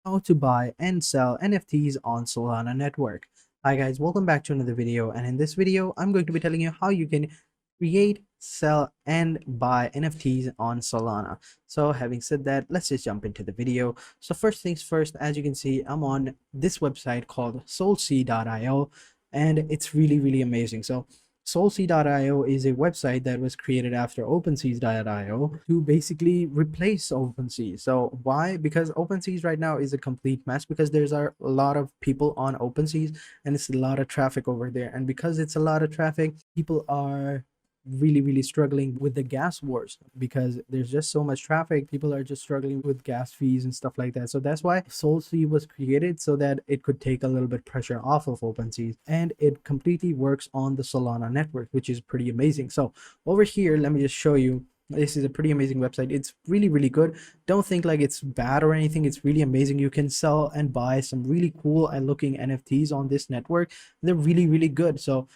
how to buy and sell NFTs on Solana network. Hi guys, welcome back to another video, and in this video I'm going to be telling you how you can create, sell and buy NFTs on Solana. So having said that, let's just jump into the video. So first things first, as you can see, I'm on this website called solsea.io, and it's really amazing. So Solsea.io is a website that was created after OpenSeas.io to basically replace OpenSea. So why? Because OpenSeas right now is a complete mess, because there's a lot of people on OpenSeas and it's a lot of traffic over there. And because it's a lot of traffic, people are really struggling with the gas wars, because there's just so much traffic. People are just struggling with gas fees and stuff like that. So that's why SolSea was created, so that it could take a little bit pressure off of OpenSea, and it completely works on the Solana network, which is pretty amazing. So over here, let me just show you. This is a pretty amazing website. It's really good. Don't think like it's bad or anything. It's really amazing. You can sell and buy some really cool and looking NFTs on this network. They're really good. So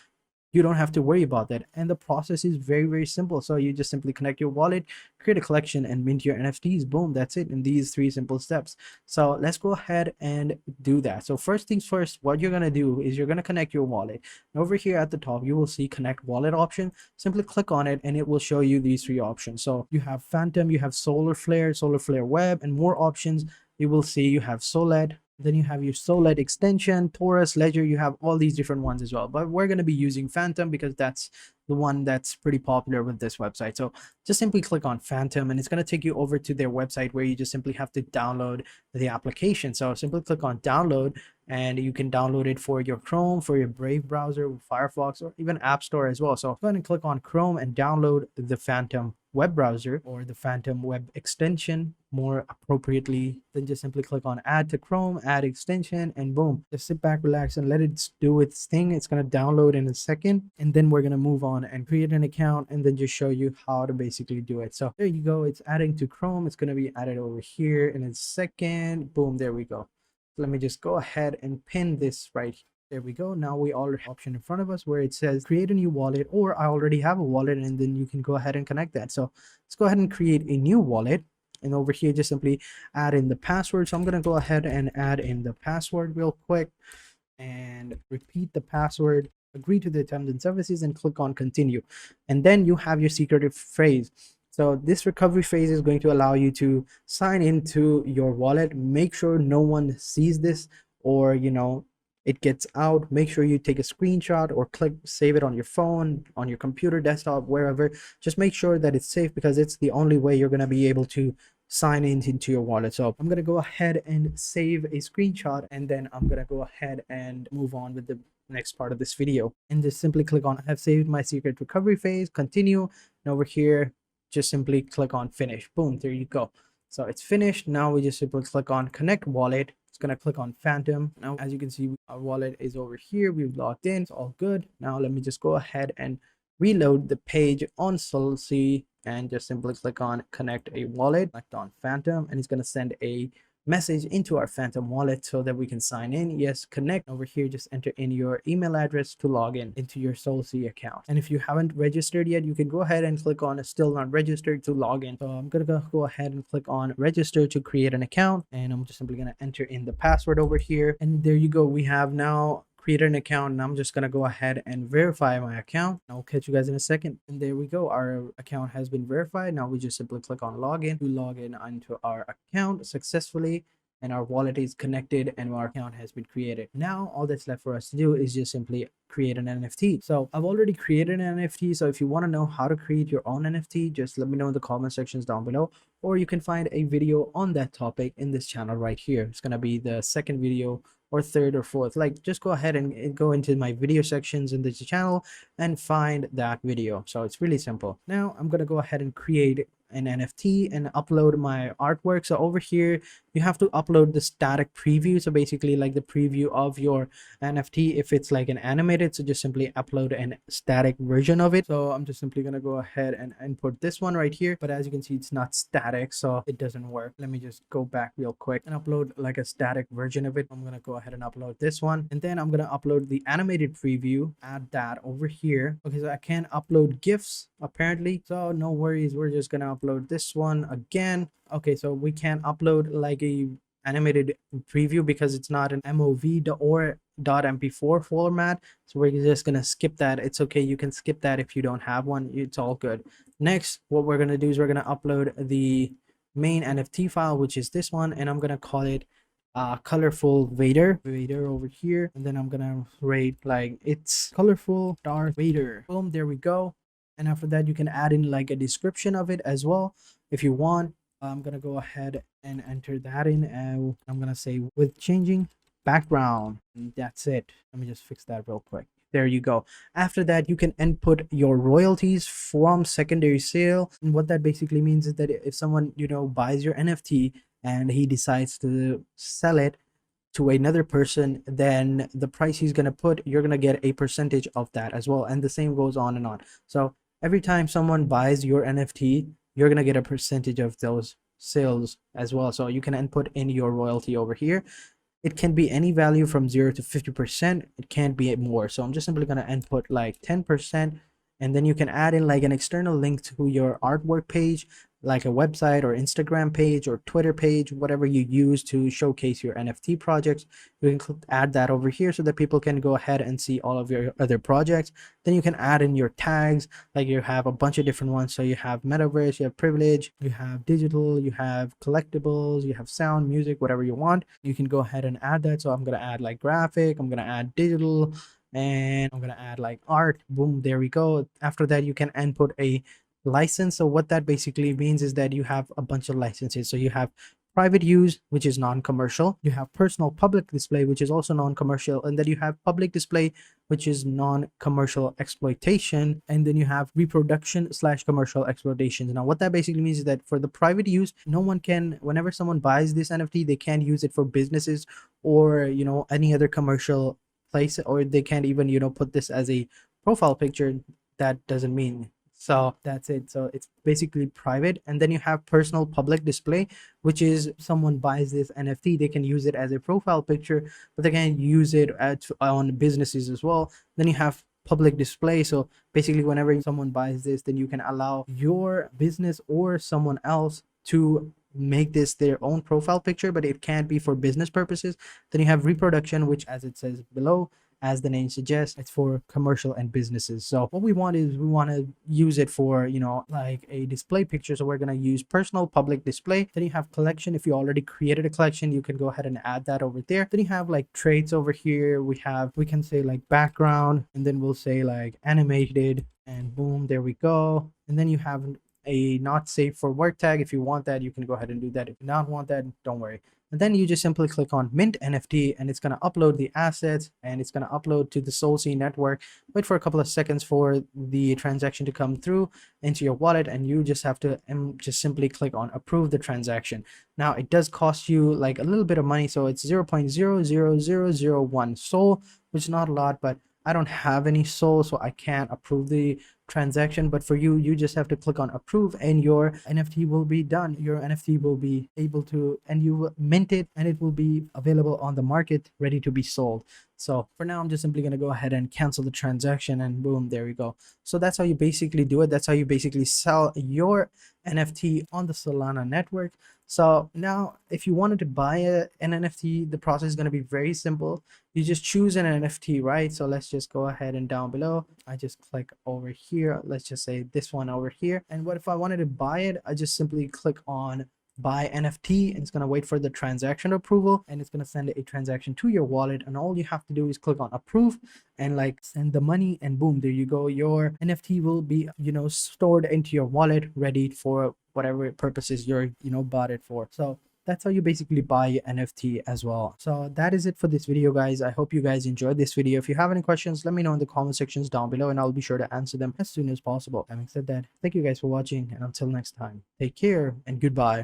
you don't have to worry about that, and the process is very simple. So you just simply connect your wallet, create a collection and mint your NFTs. Boom, that's it in these three simple steps. So let's go ahead and do that. So first things first, what you're going to do is you're going to connect your wallet, and over here at the top you will see connect wallet option. Simply click on it and it will show you these three options. So you have Phantom, you have Solar Flare Web, and more options. You will see you have Solid, then you have your Solid extension, Taurus, Ledger. You have all these different ones as well, but we're going to be using Phantom because that's the one that's pretty popular with this website. So just simply click on Phantom and it's going to take you over to their website, where you just simply have to download the application. So simply click on download, and you can download it for your Chrome, for your Brave browser, Firefox, or even App Store as well. So go ahead and click on Chrome and download the Phantom web browser, or the Phantom web extension more appropriately. Then just simply click on add to Chrome, add extension, and boom, just sit back, relax, and let it do its thing. It's going to download in a second, and then we're going to move on and create an account, and then just show you how to basically do it. So there you go, it's adding to Chrome. It's going to be added over here in a second. Boom, there we go. Let me just go ahead and pin this right here. There we go. Now we all have an option in front of us where it says create a new wallet, or I already have a wallet, and then you can go ahead and connect that. So let's go ahead and create a new wallet. And over here, just simply add in the password. So I'm going to go ahead and add in the password real quick and repeat the password, agree to the terms and services, and click on continue. And then you have your secret phrase. So this recovery phase is going to allow you to sign into your wallet. Make sure no one sees this, or it gets out. Make sure you take a screenshot or save it on your phone, on your computer, desktop, wherever. Just make sure that it's safe, because it's the only way you're going to be able to sign into your wallet. So I'm going to go ahead and save a screenshot, and then I'm going to go ahead and move on with the next part of this video, and just simply click on I have saved my secret recovery phase, continue, and over here just simply click on finish. Boom, there you go. So it's finished. Now we just simply click on connect wallet. It's going to click on Phantom. Now, as you can see, our wallet is over here. We've logged in. It's all good. Now let me just go ahead and reload the page on SolSea, and just simply click on connect a wallet, select on Phantom, and it's going to send a message into our Phantom wallet so that we can sign in. Yes, connect. Over here, just enter in your email address to log in into your SolSea account. And if you haven't registered yet, you can go ahead and click on still not registered to log in. So I'm gonna go ahead and click on register to create an account, and I'm just simply gonna enter in the password over here, and there you go. We have now create an account, and I'm just going to go ahead and verify my account. I'll catch you guys in a second. And there we go, our account has been verified. Now we just simply click on login to log in into our account successfully, and our wallet is connected and our account has been created. Now all that's left for us to do is just simply create an NFT. So I've already created an NFT. So if you want to know how to create your own NFT, just let me know in the comment sections down below, or you can find a video on that topic in this channel right here. It's going to be the second video, or third or fourth. Like, just go ahead and go into my video sections in this channel and find that video. So it's really simple. Now I'm gonna go ahead and create an NFT and upload my artwork. So over here you have to upload the static preview, so basically like the preview of your NFT. If it's like an animated, so just simply upload an static version of it. So I'm just simply gonna go ahead and input this one right here, but as you can see, it's not static, so it doesn't work. Let me just go back real quick and upload like a static version of it. I'm gonna go ahead and upload this one, and then I'm gonna upload the animated preview, add that over here. Okay, so I can't upload GIFs apparently, so no worries, we're just gonna upload this one again. Okay, so we can upload like a animated preview because it's not an MOV or .mp4 format. So we're just gonna skip that. It's okay, you can skip that if you don't have one. It's all good. Next, what we're gonna do is we're gonna upload the main NFT file, which is this one, and I'm gonna call it colorful Vader over here, and then I'm gonna rate like it's colorful Darth Vader. Boom, there we go. And after that, you can add in like a description of it as well if you want. I'm gonna go ahead and enter that in, and I'm gonna say with changing background, and that's it. Let me just fix that real quick. There you go. After that, you can input your royalties from secondary sale. And what that basically means is that if someone, buys your NFT and he decides to sell it to another person, then the price he's going to put, you're going to get a percentage of that as well. And the same goes on and on. So every time someone buys your NFT, you're going to get a percentage of those sales as well. So you can input in your royalty over here. It can be any value from 0 to 50%. It can't be more. So I'm just simply going to input like 10. And then you can add in like an external link to your artwork page, like a website or Instagram page or Twitter page, whatever you use to showcase your NFT projects. You can add that over here so that people can go ahead and see all of your other projects. Then you can add in your tags, like you have a bunch of different ones. So you have metaverse, you have privilege, you have digital, you have collectibles, you have sound, music, whatever you want. You can go ahead and add that. So I'm going to add like graphic, I'm going to add digital, and I'm going to add like art. Boom, there we go. After that, you can input a license. So what that basically means is that you have a bunch of licenses. So you have private use, which is non-commercial. You have personal public display, which is also non-commercial. And then you have public display, which is non-commercial exploitation. And then you have reproduction / commercial exploitation. Now, what that basically means is that for the private use, no one can, whenever someone buys this NFT, they can't use it for businesses or, any other commercial place, or they can't even, put this as a profile picture. That doesn't mean. So that's it. So it's basically private. And then you have personal public display, which is someone buys this NFT, they can use it as a profile picture, but they can use it on businesses as well. Then you have public display. So basically, whenever someone buys this, then you can allow your business or someone else to make this their own profile picture, but it can't be for business purposes. Then you have reproduction, which, as it says below, as the name suggests, it's for commercial and businesses. So what we want is we want to use it for, like a display picture. So we're going to use personal public display. Then you have collection. If you already created a collection, you can go ahead and add that over there. Then you have like traits over here. We can say like background, and then we'll say like animated, and boom, there we go. And then you have a not safe for work tag. If you want that, you can go ahead and do that. If you not want that, don't worry. And then you just simply click on mint NFT, and it's going to upload the assets, and it's going to upload to the SolSea network. Wait for a couple of seconds for the transaction to come through into your wallet, and you just have to just simply click on approve the transaction. Now it does cost you like a little bit of money, so it's 0.00001 SOL, which is not a lot, but I don't have any SOL, so I can't approve the transaction. But for you, you just have to click on approve, and your NFT will be done. Your NFT will be able to, and you will mint it, and it will be available on the market, ready to be sold. So for now, I'm just simply going to go ahead and cancel the transaction, and boom, there we go. So that's how you basically do it. That's how you basically sell your NFT on the Solana network. So now if you wanted to buy an NFT, the process is going to be very simple. You just choose an NFT, right? So let's just go ahead, and down below, I just click over here. Let's just say this one over here. And what if I wanted to buy it? I just simply click on buy NFT, and it's going to wait for the transaction approval, and it's going to send a transaction to your wallet. And all you have to do is click on approve and like send the money, and boom, there you go. Your NFT will be, stored into your wallet, ready for whatever purposes you're, bought it for. So that's how you basically buy NFT as well. So that is it for this video, guys. I hope you guys enjoyed this video. If you have any questions, let me know in the comment sections down below, and I'll be sure to answer them as soon as possible. Having said that, thank you guys for watching, and until next time, take care and goodbye.